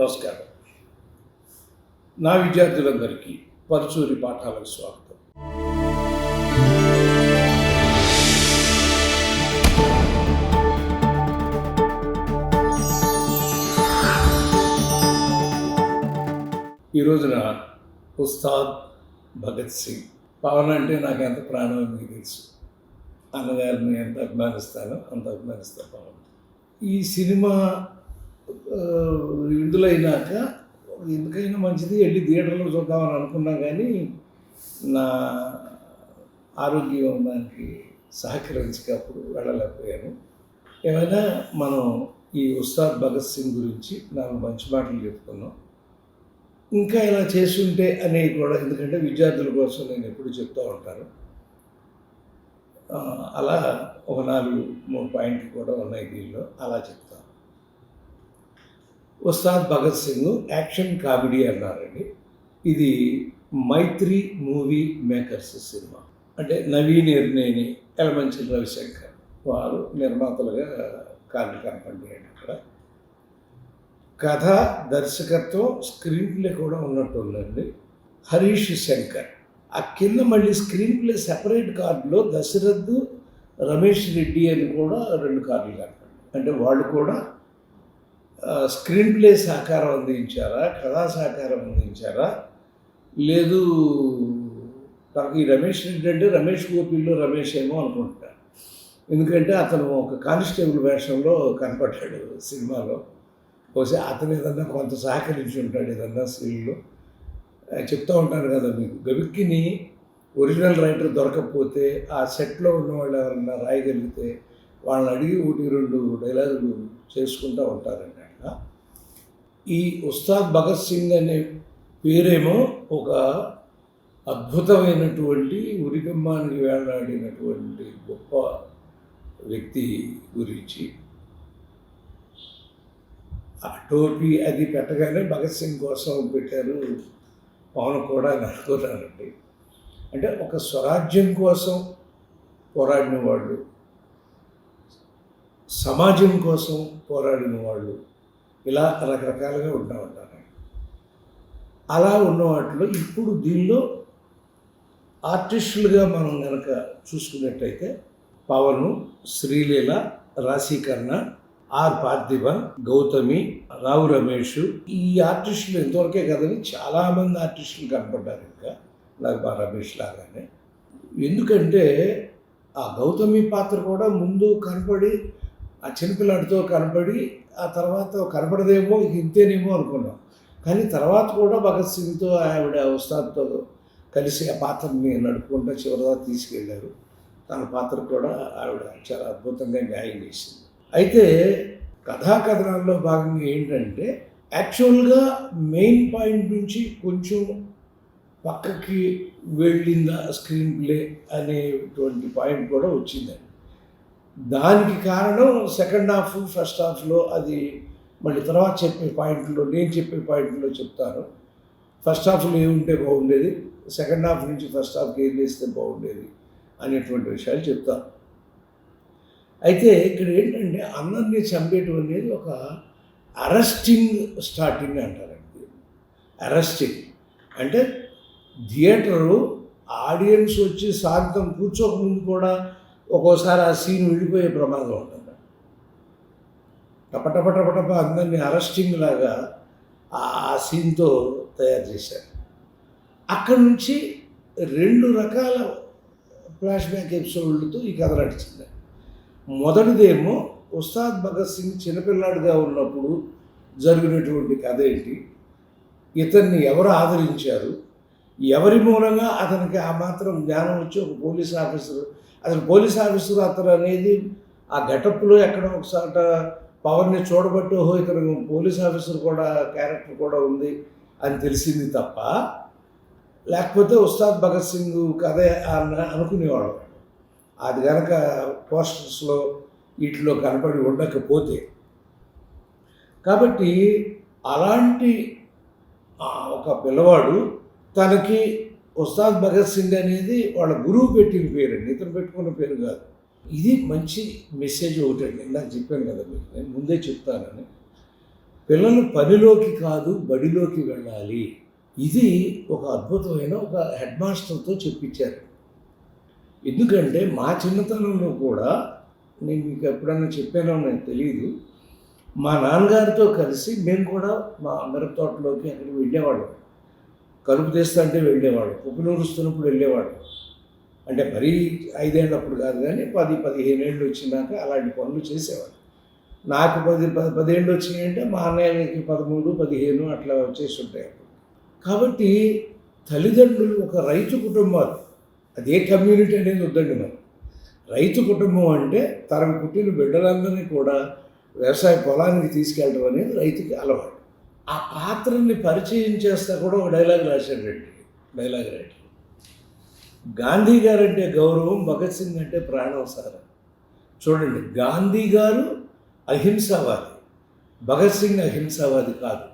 నమస్కారం. నా విద్యార్థులందరికీ పరుచూరి పాఠాలకు స్వాగతం. ఈ రోజున ఉస్తాద్ భగత్ సింగ్. పవన్ అంటే నాకు ఎంత ప్రాణం మీకు తెలుసు. అన్నగారిని ఎంత అభిమానిస్తానో అంత అభిమానిస్తాను పవన్. ఈ సినిమా విడుదలైనాక ఎందుకైనా మంచిది వెళ్ళి థియేటర్లో చూద్దామని అనుకున్నా కానీ నా ఆరోగ్యం దానికి సహకరించకప్పుడు వెళ్ళలేకపోయాను. ఏమైనా మనం ఈ ఉస్తాద్ భగత్ సింగ్ గురించి నాకు మంచి మాటలు చెప్పుకున్నాం. ఇంకా ఇలా చేస్తుంటే అనేవి కూడా, ఎందుకంటే విద్యార్థుల కోసం నేను ఎప్పుడు చెప్తూ ఉంటాను. అలా ఒక 4-3 పాయింట్లు కూడా ఉన్నాయి దీనిలో, అలా చెప్తాను. ఉస్తాద్ భగత్ సింగ్ యాక్షన్ కామెడీ అన్నారండి. ఇది మైత్రి మూవీ మేకర్స్ సినిమా. అంటే నవీన్ ఎర్నేని, ఎలమంచిలి రవిశంకర్ వారు నిర్మాతలుగా కాళ్ళు కనపడ్డాయండి. అక్కడ కథ, దర్శకత్వం, స్క్రీన్ ప్లే కూడా ఉన్నట్టుందండి. హరీష్ శంకర్. ఆ కింద మళ్ళీ స్క్రీన్ ప్లే సెపరేట్ కార్డులో దశరథ్, రమేష్ రెడ్డి అని కూడా 2 కార్డులు కనపడ్డాయి. అంటే వాళ్ళు కూడా స్క్రీన్ ప్లే సహకారం అందించారా, కథా సహకారం అందించారా, లేదు నాకు ఈ రమేష్ రెడ్డి అంటే రమేష్ గోపిల్లో రమేష్ ఏమో అనుకుంటున్నాను. ఎందుకంటే అతను ఒక కానిస్టేబుల్ వేషంలో కనపడ్డాడు సినిమాలో. బహుశా అతను ఏదన్నా కొంత సహకరించి ఉంటాడు ఏదన్నా సీన్లో. చెప్తూ ఉంటాను కదా మీకు, గవిక్కిని ఒరిజినల్ రైటర్ దొరకకపోతే ఆ సెట్లో ఉన్న వాళ్ళు ఎవరన్నా రాయగలిగితే వాళ్ళని అడిగి 1-2 డైలాగులు చేసుకుంటూ ఉంటారండి. అట్లా ఈ ఉస్తాద్ భగత్ సింగ్ అనే పేరేమో ఒక అద్భుతమైనటువంటి ఉరికమ్మానికి వేలాడినటువంటి గొప్ప వ్యక్తి గురించి. ఆ టోపీ అది పెట్టగానే భగత్ సింగ్ కోసం పెట్టారు పవన్ కూడా అని అనుకున్నానండి. అంటే ఒక స్వరాజ్యం కోసం పోరాడిన వాళ్ళు, సమాజం కోసం పోరాడిన వాళ్ళు, ఇలా రకరకాలుగా ఉంటా ఉంటారు. అలా ఉన్న వాటిలో ఇప్పుడు దీనిలో ఆర్టిస్టులుగా మనం కనుక చూసుకున్నట్టయితే పవను, శ్రీలీల, రాశీకర్ణ, ఆర్ పార్థిబన్, గౌతమి, రావు రమేష్, ఈ ఆర్టిస్టులు ఎంతవరకే కదని చాలామంది ఆర్టిస్టులు కనపడ్డారు. ఇంకా నాకు రమేష్ లాగానే. ఎందుకంటే ఆ గౌతమి పాత్ర కూడా ముందు కనపడి ఆ చిన్నపిల్లాడితో కనపడి ఆ తర్వాత కనపడదేమో ఇంతేనేమో అనుకున్నాం. కానీ తర్వాత కూడా భగత్ సింగ్తో ఆవిడ ఉస్తాద్తో కలిసి ఆ పాత్రని నడుపుకుంటూ చివరిగా తీసుకెళ్ళారు. తన పాత్ర కూడా ఆవిడ చాలా అద్భుతంగా న్యాయం చేసింది. అయితే కథాకథనాల్లో భాగంగా ఏంటంటే యాక్చువల్గా మెయిన్ పాయింట్ నుంచి కొంచెం పక్కకి వెళ్ళిందా స్క్రీన్ ప్లే అనేటువంటి పాయింట్ కూడా వచ్చిందండి. దానికి కారణం సెకండ్ హాఫ్, ఫస్ట్ హాఫ్లో అది మళ్ళీ తర్వాత చెప్పే పాయింట్లో, నేను చెప్పే పాయింట్లో చెప్తాను. ఫస్ట్ హాఫ్లో ఏముంటే బాగుండేది, సెకండ్ హాఫ్ నుంచి ఫస్ట్ హాఫ్కి ఏం చేస్తే బాగుండేది అనేటువంటి విషయాలు చెప్తాను. అయితే ఇక్కడ ఏంటంటే అందరినీ చంపేయటం అనేది ఒక అరెస్టింగ్ స్టార్టింగ్ అంటారండి. అరెస్టింగ్ అంటే థియేటరు ఆడియన్స్ వచ్చి శాంతం కూర్చోకముందు కూడా ఒక్కోసారి ఆ సీన్ విడిపోయే ప్రమాదం ఉంటుంది. టపటపటపటప అందరినీ అరెస్టింగ్ లాగా ఆ సీన్తో తయారు చేశారు. అక్కడి నుంచి 2 రకాల ఫ్లాష్ బ్యాక్ ఎపిసోడ్లతో ఈ కథ నడిచింది. మొదటిదేమో ఉస్తాద్ భగత్ సింగ్ చిన్నపిల్లాడిగా ఉన్నప్పుడు జరిగినటువంటి కథ ఏంటి, ఇతన్ని ఎవరు ఆదరించారు, ఎవరి మూలంగా అతనికి ఆ మాత్రం జ్ఞానం వచ్చి ఒక పోలీస్ ఆఫీసర్, అసలు పోలీస్ ఆఫీసర్ అతను అనేది ఆ గెటప్లో ఎక్కడో ఒకసారి పవర్ని చూడబట్టి ఓహో ఇతను పోలీస్ ఆఫీసర్ కూడా క్యారెక్టర్ కూడా ఉంది అని తెలిసింది తప్ప, లేకపోతే ఉస్తాద్ భగత్ సింగ్ కథే అనుకునేవాడు. అది కనుక పోస్టర్స్లో వీటిలో కనపడి ఉండకపోతే. కాబట్టి అలాంటి ఒక పిల్లవాడు తనకి ఉస్తాద్ భగత్ సింగ్ అనేది వాళ్ళ గురువు పెట్టిన పేరండి, ఇతను పెట్టుకున్న పేరు కాదు. ఇది మంచి మెసేజ్ ఒకటండి. నాకు చెప్పాను కదా మీకు, నేను ముందే చెప్తానని. పిల్లలు పనిలోకి కాదు బడిలోకి వెళ్ళాలి. ఇది ఒక అద్భుతమైన ఒక హెడ్ మాస్టర్తో చెప్పించారు. ఎందుకంటే మా చిన్నతనంలో కూడా నేను మీకు ఎప్పుడన్నా చెప్పానో నాకు తెలియదు. మా నాన్నగారితో కలిసి మేము కూడా మా మిరప తోటలోకి అక్కడికి వెళ్ళేవాళ్ళం. కలుపు తీస్తా అంటే వెళ్ళేవాళ్ళం, ఉప్పునూరుస్తున్నప్పుడు వెళ్ళేవాళ్ళం. అంటే మరీ 5 ఏళ్ళప్పుడు కాదు కానీ 10-15 ఏళ్ళు వచ్చినాక అలాంటి పనులు చేసేవాళ్ళం. నాకు 10 ఏళ్ళు వచ్చినాయంటే మా అన్నయ్యకి 13-15 అట్లా వచ్చేసి ఉంటాయి. కాబట్టి తల్లిదండ్రులు ఒక రైతు కుటుంబాలు, అదే కమ్యూనిటీ అనేది వద్దండి. మరి రైతు కుటుంబం అంటే తనకు పుట్టిన బిడ్డలందరినీ కూడా వ్యవసాయ పొలానికి తీసుకెళ్ళడం అనేది రైతుకి అలవాటు. ఆ పాత్రని పరిచయం చేస్తా కూడా ఒక డైలాగ్ రాశాడండి. డైలాగ్ రైటర్ గాంధీ గారు అంటే గౌరవం, భగత్ సింగ్ అంటే ప్రాణం సార్. చూడండి, గాంధీ గారు అహింసావాది, భగత్ సింగ్ అహింసావాది కాదు.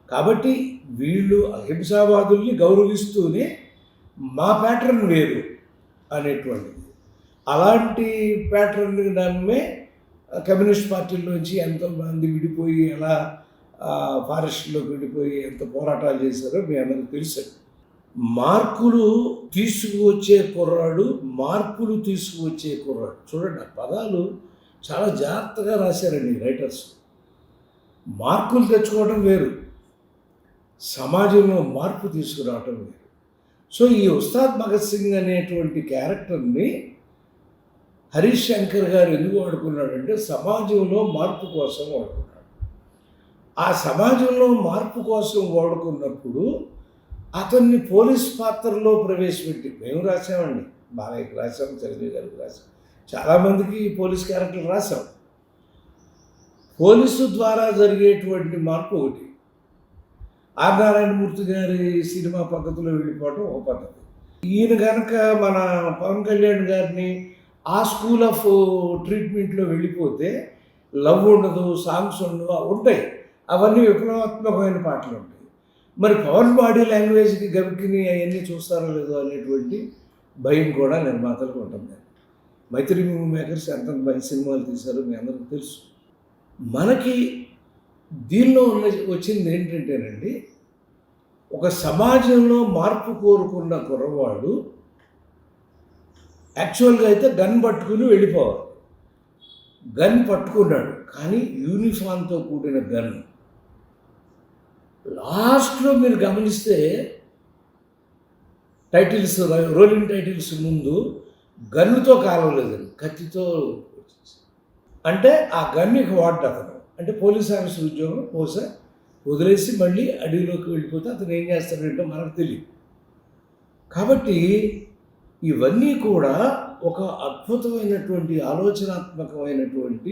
కాబట్టి వీళ్ళు అహింసావాదుల్ని గౌరవిస్తూనే మా ప్యాటర్న్ వేరు అనేటువంటిది. అలాంటి ప్యాటర్న్ నమ్మే కమ్యూనిస్ట్ పార్టీల్లోంచి ఎంతోమంది విడిపోయి ఎలా ఫారెస్ట్లోకి విడిపోయి ఎంత పోరాటాలు చేశారో మీ అందరికీ తెలుసు. మార్పులు తీసుకువచ్చే కుర్రాడు, మార్పులు తీసుకువచ్చే కుర్రాడు. చూడండి, ఆ పదాలు చాలా జాగ్రత్తగా రాశారండి రైటర్స్. మార్పులు తెచ్చుకోవడం వేరు, సమాజంలో మార్పు తీసుకురావటం వేరు. సో ఈ ఉస్తాద్ భగత్ సింగ్ అనేటువంటి క్యారెక్టర్ని హరీష్ శంకర్ గారు ఎందుకు వాడుకున్నాడంటే సమాజంలో మార్పు కోసం వాడుకున్నాడు. ఆ సమాజంలో మార్పు కోసం వాడుకున్నప్పుడు అతన్ని పోలీస్ పాత్రలో ప్రవేశపెట్టి, మేము రాసామండి, బాలయ్యకి రాసాం, చిరంజీవి గారికి రాసాం, చాలామందికి పోలీస్ క్యారెక్టర్లు రాసాం. పోలీసు ద్వారా జరిగేటువంటి మార్పు ఒకటి, ఆర్ నారాయణమూర్తి గారి సినిమా పద్ధతిలో వెళ్ళిపోవడం ఒక పద్ధతి. ఈయన కనుక మన పవన్ కళ్యాణ్ గారిని ఆ స్కూల్ ఆఫ్ ట్రీట్మెంట్లో వెళ్ళిపోతే లవ్ ఉండదు, సాంగ్స్ ఉండవు, ఉంటాయి, అవన్నీ విప్లవాత్మకమైన పాటలు ఉంటాయి. మరి పవన్ బాడీ లాంగ్వేజ్కి గమికిని అవన్నీ చూస్తారో లేదో అనేటువంటి భయం కూడా నిర్మాతలకు ఉంటుంది. మైత్రి మూవీ మేకర్స్ ఎంత మంచి సినిమాలు తీశారో మీ అందరికీ తెలుసు. మనకి దీనిలో వచ్చింది ఏంటంటేనండి, ఒక సమాజంలో మార్పు కోరుకున్న కుర్రవాడు యాక్చువల్గా అయితే గన్ పట్టుకుని వెళ్ళిపోవాలి. గన్ పట్టుకున్నాడు, కానీ యూనిఫామ్తో కూడిన గన్. లాస్ట్లో మీరు గమనిస్తే టైటిల్స్, రోలింగ్ టైటిల్స్ ముందు గన్నుతో కాలవలేదండి, కత్తితో. అంటే ఆ గన్నుకి వాడ్డా అతను, అంటే పోలీస్ ఆఫీసర్ ఉద్యోగం బహుశా వదిలేసి మళ్ళీ అడవిలోకి వెళ్ళిపోతే అతను ఏం చేస్తాడంటే మనకు తెలియదు. కాబట్టి ఇవన్నీ కూడా ఒక అద్భుతమైనటువంటి ఆలోచనాత్మకమైనటువంటి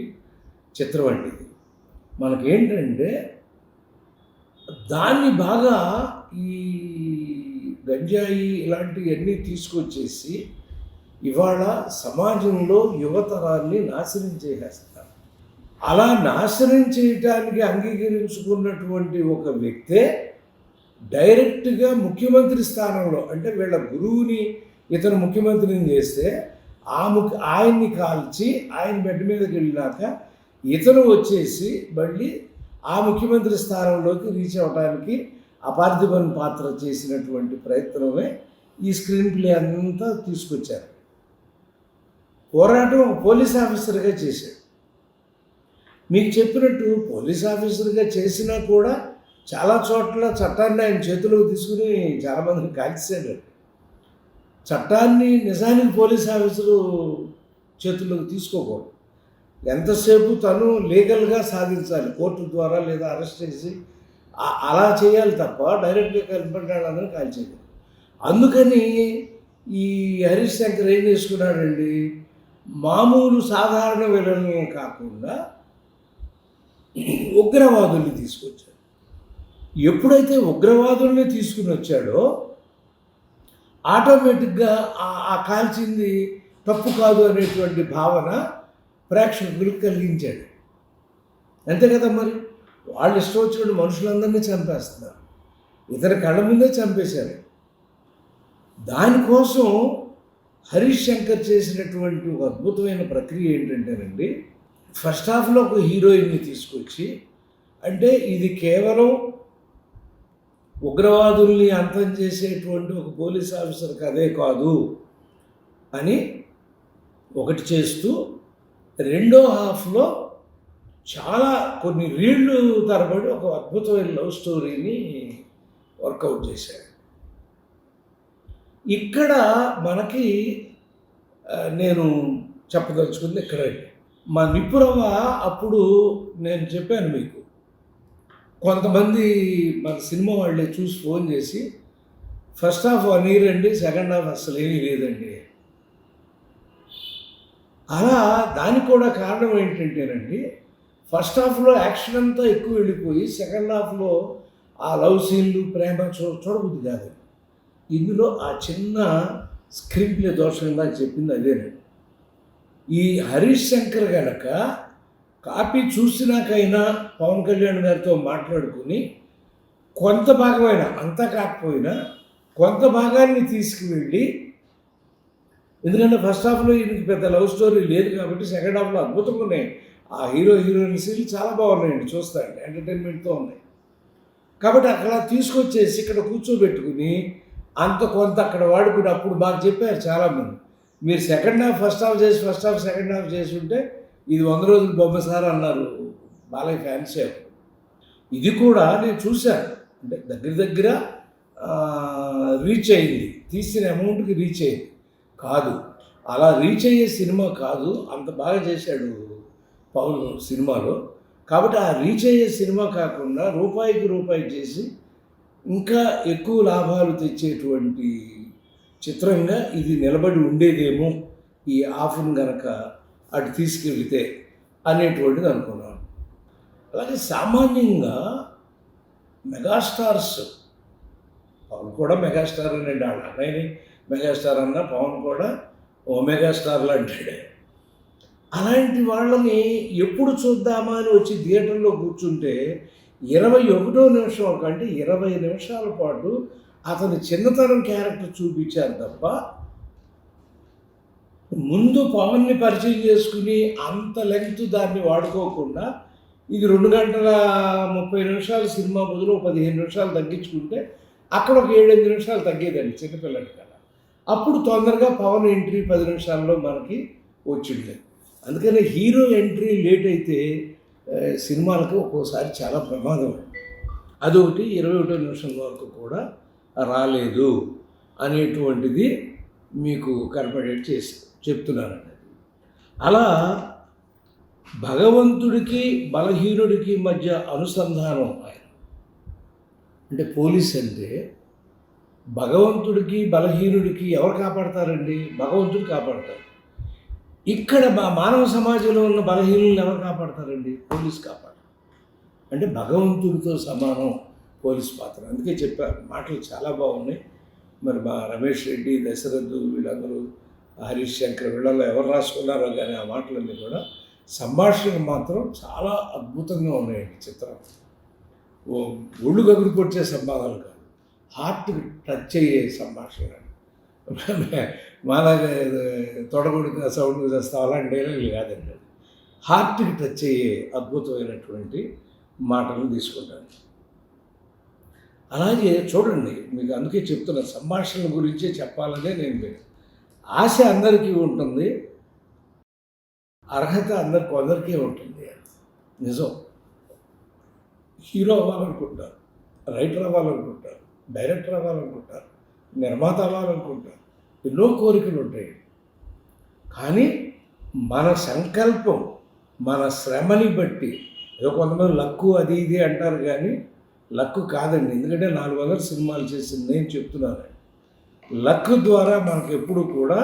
చిత్రం అండి ఇది. మనకేంటంటే దాన్ని బాగా ఈ గంజాయి ఇలాంటివన్నీ తీసుకొచ్చేసి ఇవాళ సమాజంలో యువతరాన్ని నాశనం చేసేస్తారు. అలా నాశనం చేయటానికి అంగీకరించుకున్నటువంటి ఒక వ్యక్తే డైరెక్ట్గా ముఖ్యమంత్రి స్థానంలో, అంటే వీళ్ళ గురువుని ఇతను ముఖ్యమంత్రిని చేస్తే ఆయన్ని కాల్చి ఆయన బెడ్ మీదకి వెళ్ళినాక ఇతను వచ్చేసి మళ్ళీ ఆ ముఖ్యమంత్రి స్థానంలోకి రీచ్ అవ్వడానికి అపార్థిబన్ పాత్ర చేసినటువంటి ప్రయత్నమే ఈ స్క్రీన్ ప్లే అంతా తీసుకొచ్చారు. పోరాటం ఒక పోలీస్ ఆఫీసర్గా చేశాడు. మీకు చెప్పినట్టు పోలీస్ ఆఫీసర్గా చేసినా కూడా చాలా చోట్ల చట్టాన్ని ఆయన చేతిలోకి తీసుకుని చాలామందిని కాల్చేశాడు. చట్టాన్ని నిజానికి పోలీస్ ఆఫీసరు చేతుల్లోకి తీసుకోకూడదు. ఎంతసేపు తను లీగల్గా సాధించాలి, కోర్టు ద్వారా లేదా అరెస్ట్ చేసి అలా చేయాలి తప్ప డైరెక్ట్గా కనిపెట్టాలని కాల్చేయదు. అందుకని ఈ హరీష్ శంకర్ ఏం చేసుకున్నాడండి, మామూలు సాధారణ విలన్లను కాకుండా ఉగ్రవాదుల్ని తీసుకొచ్చాడు. ఎప్పుడైతే ఉగ్రవాదుల్ని తీసుకుని వచ్చాడో ఆటోమేటిక్గా ఆ కాల్చింది తప్పు కాదు అనేటువంటి భావన ప్రేక్షకులకు కలిగించాడు. అంతే కదా, మరి వాళ్ళు ఇష్టం వచ్చినట్టు మనుషులందరినీ చంపేస్తున్నారు, ఇతని కళ్ళ ముందే చంపేశారు. దానికోసం హరీష్ శంకర్ చేసినటువంటి ఒక అద్భుతమైన ప్రక్రియ ఏంటంటేనండి, ఫస్ట్ హాఫ్లో ఒక హీరోయిన్ని తీసుకొచ్చి అంటే ఇది కేవలం ఉగ్రవాదుల్ని అంతం చేసేటువంటి ఒక పోలీస్ ఆఫీసర్ కథే కాదు అని ఒకటి చేస్తూ, రెండో హాఫ్లో చాలా కొన్ని రీళ్ళు తరబడి ఒక అద్భుతమైన లవ్ స్టోరీని వర్కౌట్ చేశాడు. ఇక్కడ మనకి నేను చెప్పదలుచుకుంది ఇక్కడండి. మా నిప్పురవ్వ అప్పుడు నేను చెప్పాను మీకు, కొంతమంది మన సినిమా వాళ్ళే చూసి ఫోన్ చేసి ఫస్ట్ హాఫ్ 1 year అండి, సెకండ్ హాఫ్ అసలు ఏమీ లేదండి. అలా దానికి కూడా కారణం ఏంటంటేనండి, ఫస్ట్ హాఫ్లో యాక్షన్ అంతా ఎక్కువ వెళ్ళిపోయి సెకండ్ హాఫ్లో ఆ లవ్ సీన్లు ప్రేమ చూడబుద్ది కాదు. ఇందులో ఆ చిన్న స్క్రీన్ ప్లే దోషం ఇందాక చెప్పింది అదేనండి. ఈ హరీష్ శంకర్ గనక కాపీ చూసినాకైనా పవన్ కళ్యాణ్ గారితో మాట్లాడుకుని కొంత భాగమైనా, అంతా కాకపోయినా కొంత భాగాన్ని తీసుకువెళ్ళి, ఎందుకంటే ఫస్ట్ హాఫ్లో ఈయనకి పెద్ద లవ్ స్టోరీ లేదు కాబట్టి సెకండ్ హాఫ్లో అద్భుతంగా ఉన్నాయి. ఆ హీరో హీరోయిన్ సీన్లు చాలా బాగున్నాయండి, చూస్తాయండి, ఎంటర్టైన్మెంట్తో ఉన్నాయి. కాబట్టి అక్కడ తీసుకొచ్చేసి ఇక్కడ కూర్చోబెట్టుకుని అంత కొంత అక్కడ వాడుకుని, అప్పుడు బాగా చెప్పారు చాలామంది, మీరు సెకండ్ హాఫ్ ఫస్ట్ హాఫ్ చేసి ఫస్ట్ హాఫ్ సెకండ్ హాఫ్ చేసి ఉంటే ఇది 100 రోజులు బొమ్మ సార్ అన్నారు బాలయ్య ఫ్యాన్స్. ఇది కూడా నేను చూశాను, అంటే దగ్గర రీచ్ అయింది, తీసిన అమౌంట్కి రీచ్ అయింది కాదు, అలా రీచ్ అయ్యే సినిమా కాదు, అంత బాగా చేశాడు పవన్ సినిమాలో. కాబట్టి ఆ రీచ్ అయ్యే సినిమా కాకుండా రూపాయికి రూపాయి చేసి ఇంకా ఎక్కువ లాభాలు తెచ్చేటువంటి చిత్రంగా ఇది నిలబడి ఉండేదేమో ఈ ఆఫ్ను గనక అటు తీసుకెళ్తే అనేటువంటిది అనుకున్నాను. అలాగే సామాన్యంగా మెగాస్టార్స్, పవన్ కూడా మెగాస్టార్ అనండి, వాళ్ళ అన్నయ్యని మెగాస్టార్ అన్న, పవన్ కూడా ఓ మెగాస్టార్లు అంటాడే. అలాంటి వాళ్ళని ఎప్పుడు చూద్దామా అని వచ్చి థియేటర్లో కూర్చుంటే 21వ నిమిషం కంటే 20 నిమిషాల పాటు అతని చిన్నతనం క్యారెక్టర్ చూపించారు తప్ప, ముందు పవన్ని పరిచయం చేసుకుని అంత లెంగ్త్ దాన్ని వాడుకోకుండా, ఇది 2 గంటల 30 నిమిషాల సినిమా బదులు 15 నిమిషాలు తగ్గించుకుంటే అక్కడ ఒక 7-8 నిమిషాలు తగ్గేదండి చిన్నపిల్లడి కదా. అప్పుడు తొందరగా పవన్ ఎంట్రీ 10 నిమిషాల్లో మనకి వచ్చింది. అందుకని హీరో ఎంట్రీ లేట్ అయితే సినిమాలకు ఒక్కోసారి చాలా ప్రమాదం. అదొకటి 21వ నిమిషం వరకు కూడా రాలేదు అనేటువంటిది మీకు కనపడేట్ చేసి చెప్తున్నానండి. అలా భగవంతుడికి బలహీనుడికి మధ్య అనుసంధానం ఆయన. అంటే పోలీస్ అంటే భగవంతుడికి బలహీనుడికి ఎవరు కాపాడతారండి? భగవంతుడు కాపాడతారు. ఇక్కడ మానవ సమాజంలో ఉన్న బలహీనులను ఎవరు కాపాడతారండి? పోలీస్ కాపాడతారు. అంటే భగవంతుడితో సమానం పోలీస్ పాత్ర. అందుకే చెప్పారు, మాటలు చాలా బాగున్నాయి. మరి మా రమేష్ రెడ్డి, దశరథ్, వీళ్ళందరూ, హరీష్ శంకర్, వీళ్ళలో ఎవరు రాసుకున్నారో కానీ ఆ మాటలన్నీ కూడా సంభాషణలు మాత్రం చాలా అద్భుతంగా ఉన్నాయండి. చిత్రం ఒళ్ళు గగురిపొచ్చే సంభాషణలు కాదు, హార్ట్కి టచ్ అయ్యే సంభాషణలు. మాలాగా తొడగొడితే సౌండ్ చేస్తాం అలాంటి డైలాగులు కాదండి, హార్ట్కి టచ్ అయ్యే అద్భుతమైనటువంటి మాటలు తీసుకుంటాను. అలాగే చూడండి, మీకు అందుకే చెప్తున్నా, సంభాషణల గురించే చెప్పాలనే నేను ఆశ అందరికీ ఉంటుంది, అర్హత కొందరికే ఉంటుంది. నిజం. హీరో అవ్వాలనుకుంటారు, రైటర్ అవ్వాలనుకుంటారు, డైరెక్టర్ అవ్వాలనుకుంటారు, నిర్మాత అవ్వాలనుకుంటారు, ఎన్నో కోరికలు ఉంటాయి. కానీ మన సంకల్పం, మన శ్రమని బట్టి, ఏదో కొంతమంది లక్కు అది ఇది అంటారు కానీ లక్కు కాదండి. ఎందుకంటే 400 సినిమాలు చేసింది నేను చెప్తున్నాను. లక్ ద్వారా మనకు ఎప్పుడు కూడా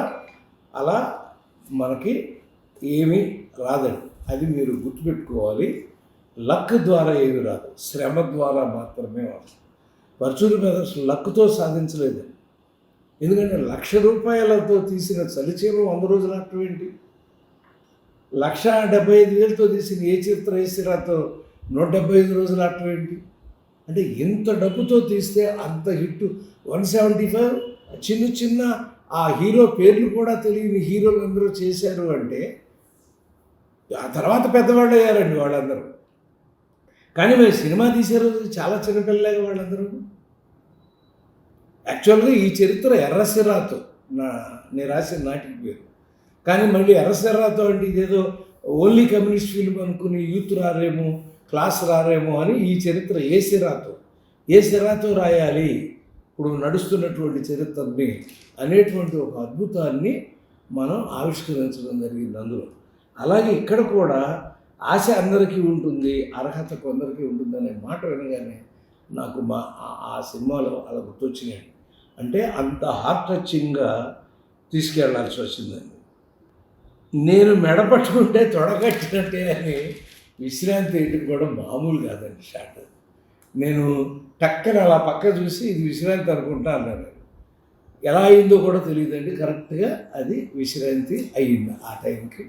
అలా మనకి ఏమీ రాదండి, అది మీరు గుర్తుపెట్టుకోవాలి. లక్ ద్వారా ఏమి రాదు, శ్రమ ద్వారా మాత్రమే వస్తుంది. పరచూరి బ్రదర్స్ లక్తో సాధించలేదు. ఎందుకంటే 1,00,000 రూపాయలతో తీసిన చలిచీమ 100 రోజులు ఆడటం ఏంటి? 1,75,000తో తీసిన ఏ చిత్ర వేసిరాతో 175 రోజులు ఆడటం ఏంటి? అంటే ఎంత డబ్బుతో తీస్తే అంత హిట్. 175 చిన్న చిన్న ఆ హీరో పేర్లు కూడా తెలియని హీరోలు అందరూ చేశారు అంటే, ఆ తర్వాత పెద్దవాళ్ళు అయ్యారండి వాళ్ళందరూ. కానీ మేము సినిమా తీసే రోజు చాలా చిన్నపిల్లలాగా వాళ్ళందరూ. యాక్చువల్గా ఈ చరిత్ర ఎర్రసిరాతో నేను రాసిన నాటికి పేరు. కానీ మళ్ళీ ఎర్రసిరాతో అంటే ఇదేదో ఓన్లీ కమ్యూనిస్ట్ ఫిల్మ్ అనుకుని యూత్ రారేమో, క్లాస్ రారేమో అని ఈ చరిత్ర ఏ సిరాతో రాయాలి ఇప్పుడు నడుస్తున్నటువంటి చరిత్రని అనేటువంటి ఒక అద్భుతాన్ని మనం ఆవిష్కరించడం జరిగింది అందులో. అలాగే ఇక్కడ కూడా ఆశ అందరికీ ఉంటుంది, అర్హత కొందరికీ ఉంటుంది అనే మాట వినగానే నాకు ఆ సినిమాలో అలా గుర్తొచ్చినాయి. అంటే అంత హార్ట్ టచింగ్గా తీసుకెళ్లాల్సి వచ్చిందండి. నేను మెడ పట్టుకుంటే తొడగట్టినట్టే అని విశ్రాంతి వేయటం కూడా మామూలు కాదండి షాట్. నేను టక్కన అలా పక్క చూసి ఇది విశ్రాంతి అనుకుంటా అన్నాను. ఎలా అయిందో కూడా తెలియదండి, కరెక్ట్గా అది విశ్రాంతి అయ్యింది. ఆ టైంకి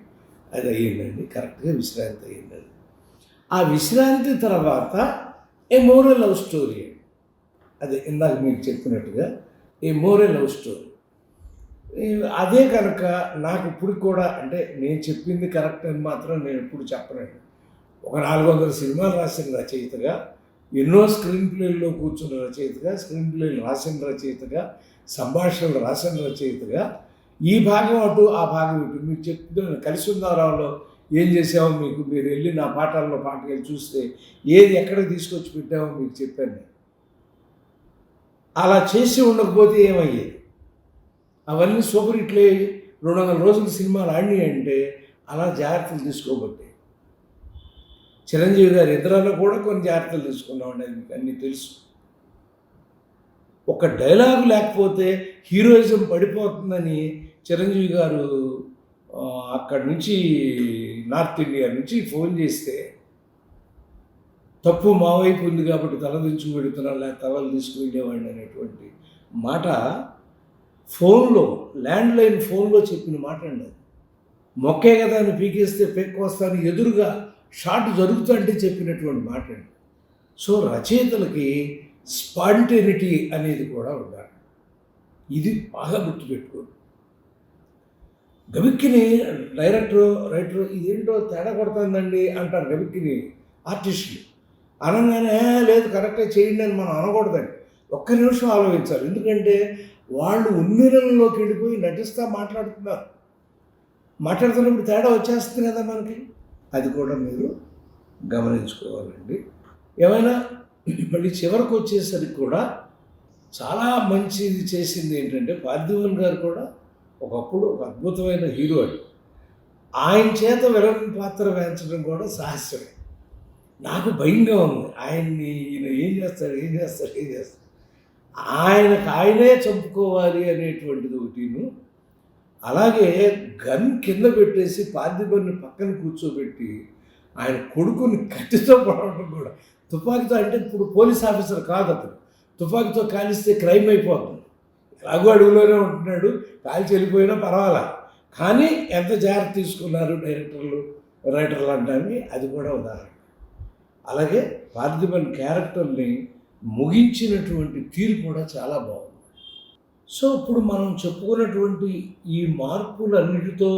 అది అయ్యిందండి, కరెక్ట్గా విశ్రాంతి అయ్యింది. ఆ విశ్రాంతి తర్వాత ఏ మోరల్ లవ్ స్టోరీ, అదే ఇందాక మీకు చెప్పినట్టుగా ఏ మోరల్ లవ్ స్టోరీ. అదే కనుక నాకు ఇప్పుడు కూడా, అంటే నేను చెప్పింది కరెక్ట్ అని మాత్రం నేను ఎప్పుడు చెప్పలేను. ఒక 400 సినిమాలు రాసిన రచయితగా, ఎన్నో స్క్రీన్ ప్లేల్లో కూర్చున్న రచయితగా, స్క్రీన్ ప్లేలు రాసిన రచయితగా, సంభాషణలు రాసిన రచయితగా, ఈ భాగం అటు ఆ భాగం ఇటు మీకు చెప్తున్నాను. కలిసి ఉందారావులో ఏం చేసామో మీకు, మీరు వెళ్ళి నా పాఠాల్లో పాటకెళ్ళి చూస్తే ఏది ఎక్కడికి తీసుకొచ్చి పెట్టామో మీకు చెప్పాను. అలా చేసి ఉండకపోతే ఏమయ్యేది? అవన్నీ సూపర్ హిట్లే 200 రోజుల సినిమాలు ఆడినాయి అంటే అలా జాగ్రత్తలు తీసుకోబట్టే. చిరంజీవి గారి ఇద్దరాలో కూడా కొన్ని జాగ్రత్తలు తీసుకున్నామండి, అది మీకు అన్నీ తెలుసు. ఒక డైలాగు లేకపోతే హీరోయిజం పడిపోతుందని చిరంజీవి గారు అక్కడి నుంచి నార్త్ ఇండియా నుంచి ఫోన్ చేస్తే, తప్పు మా వైపు ఉంది కాబట్టి తలదించుకు పెడుతున్నా, లేక తలలు తీసుకువెళ్ళేవాడిని అనేటువంటి మాట ఫోన్లో, ల్యాండ్లైన్ ఫోన్లో చెప్పిన మాట అండి. మొక్కే కదా అని పీకేస్తే పెక్కొస్తాను ఎదురుగా షాట్ జరుగుతుంటే చెప్పినటువంటి మాట అండి. సో రచయితలకి స్పాంటేనిటీ అనేది కూడా ఉండాలి. ఇది బాగా గుర్తుపెట్టుకోండి. గబిక్కిని రైటరు ఇదేంటో తేడా కొడుతుందండి అంటారు గబిక్కిని ఆర్టిస్టులు. అనగానే లేదు కరెక్ట్గా చేయండి అని మనం అనకూడదండి. ఒక్క నిమిషం ఆలోచించాలి. ఎందుకంటే వాళ్ళు ఉన్నిరంలోకి వెళ్ళిపోయి నటిస్తూ మాట్లాడుతున్నప్పుడు తేడా వచ్చేస్తుంది కదా మనకి. అది కూడా మీరు గమనించుకోవాలండి. ఏమైనా మళ్ళీ చివరికి వచ్చేసరికి కూడా చాలా మంచిది చేసింది ఏంటంటే, పార్థివన్ గారు కూడా ఒకప్పుడు ఒక అద్భుతమైన హీరో అండి. ఆయన చేత విలన్ పాత్ర వేయించడం కూడా సాహసమే. నాకు భయంగా ఉంది, ఈయన ఏం చేస్తాడు ఆయనే చంపుకోవాలి అనేటువంటిది ఒకటిను. అలాగే గన్ కింద పెట్టేసి పార్థిబన్ని పక్కన కూర్చోబెట్టి ఆయన కొడుకుని కత్తితో పడవడం కూడా, తుపాకీతో. అంటే ఇప్పుడు పోలీస్ ఆఫీసర్ కాదు అతను, తుపాకీతో కాలిస్తే క్రైమ్ అయిపోతుంది. ఎలాగో అడుగులోనే ఉంటున్నాడు, కాల్చి వెళ్ళిపోయినా పర్వాలా. కానీ ఎంత జాగ్రత్త తీసుకున్నారు రైటర్లు అంటే అది కూడా ఉదాహరణ. అలాగే పార్థిబన్ క్యారెక్టర్ని ముగించినటువంటి తీరు కూడా చాలా బాగుంది. సో ఇప్పుడు మనం చెప్పుకున్నటువంటి ఈ మార్పులన్నిటితో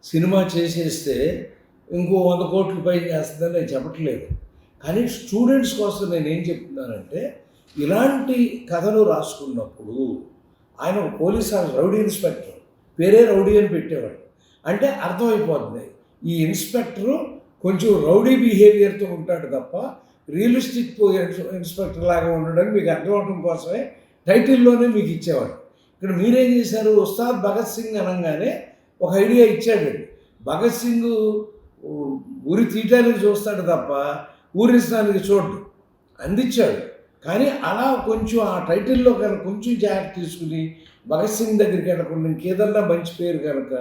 సినిమా చేసేస్తే ఇంకో 100 కోట్ల పైన చేస్తుందని నేను చెప్పట్లేదు. కానీ స్టూడెంట్స్ కోసం నేను ఏం చెప్తున్నానంటే, ఇలాంటి కథలు రాసుకున్నప్పుడు ఆయన ఒక పోలీస్ రౌడీ ఇన్స్పెక్టర్, పేరే రౌడీ అని పెట్టేవాడు. అంటే అర్థమైపోతుంది ఈ ఇన్స్పెక్టరు కొంచెం రౌడీ బిహేవియర్తో ఉంటాడు తప్ప రియలిస్టిక్ ఇన్స్పెక్టర్ లాగా ఉండడం మీకు అర్థం అవడం కోసమే టైటిల్లోనే మీకు ఇచ్చేవాడు. ఇక్కడ మీరేం చేశారు, ఉస్తాద్ భగత్ సింగ్ అనగానే ఒక ఐడియా ఇచ్చాడండి. భగత్ సింగ్ ఊరి తీయటానికి చూస్తాడు తప్ప ఊరించడానికి చూడు, అందించాడు. కానీ అలా కొంచెం ఆ టైటిల్లో కనుక కొంచెం జాగ్రత్త తీసుకుని భగత్ సింగ్ దగ్గరికి వెళ్ళకుండా ఇంకేదన్నా మంచి పేరు కనుక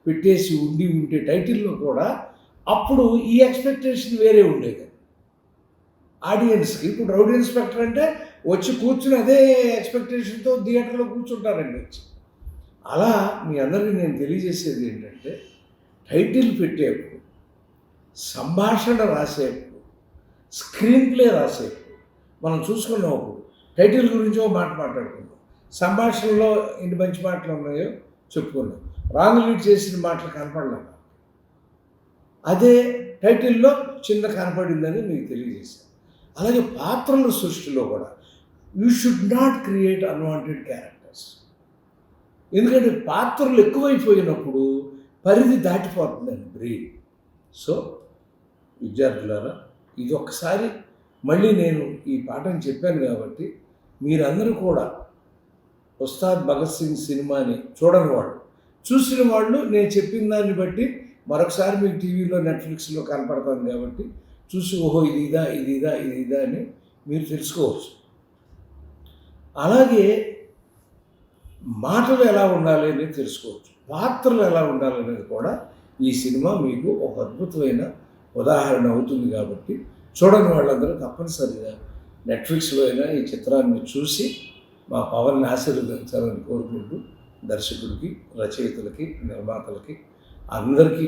పెట్టేసి ఉంటే టైటిల్లో కూడా, అప్పుడు ఈ ఎక్స్పెక్టేషన్ వేరే ఉండేది ఆడియన్స్కి. ఇప్పుడు రౌడీ ఇన్స్పెక్టర్ అంటే వచ్చి కూర్చుని అదే ఎక్స్పెక్టేషన్తో థియేటర్లో కూర్చుంటారండి వచ్చి. అలా మీ అందరికీ నేను తెలియజేసేది ఏంటంటే, టైటిల్ పెట్టేప్పుడు, సంభాషణ రాసేప్పుడు, స్క్రీన్ ప్లే రాసేప్పుడు మనం చూసుకున్నప్పుడు టైటిల్ గురించి ఒక మాట మాట్లాడుకుందాం, సంభాషణలో ఎన్ని మంచి మాటలు ఉన్నాయో చెప్పుకున్నాం, రాంగ్ లీడ్ చేసిన మాటలు కనపడలేదు, అదే టైటిల్లో చిన్న కనపడిందని మీకు తెలియజేశాను. అలాగే పాత్రల సృష్టిలో కూడా you should not create unwanted characters. ఎందుకంటే పాత్రలు ఎక్కువైపోయినప్పుడు పరిధి దాటిపోతుందండి బ్రెయిన్. సో విద్యార్థులారా, ఇది ఒక్కసారి మళ్ళీ నేను ఈ పాఠం చెప్పాను కాబట్టి మీరందరూ కూడా ఉస్తాద్ భగత్ సింగ్ సినిమాని చూడని వాళ్ళు, చూసిన వాళ్ళు నేను చెప్పిన దాన్ని బట్టి మరొకసారి మీకు టీవీలో నెట్ఫ్లిక్స్లో కనపడతాను కాబట్టి చూసి ఓహో ఇది ఇదా అని మీరు తెలుసుకోవచ్చు. అలాగే మాటలు ఎలా ఉండాలి అనేది తెలుసుకోవచ్చు, పాత్రలు ఎలా ఉండాలనేది కూడా ఈ సినిమా మీకు ఒక అద్భుతమైన ఉదాహరణ అవుతుంది. కాబట్టి చూడని వాళ్ళందరూ తప్పనిసరిగా నెట్ఫ్లిక్స్లో అయినా ఈ చిత్రాన్ని చూసి మా పవన్ని ఆశీర్వదించాలని కోరుకుంటూ దర్శకుడికి, రచయితలకి, నిర్మాతలకి అందరికీ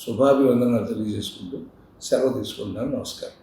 శుభాభివందనాలు తెలియజేసుకుంటూ సెలవు తీసుకుంటున్నాను. నమస్కారం.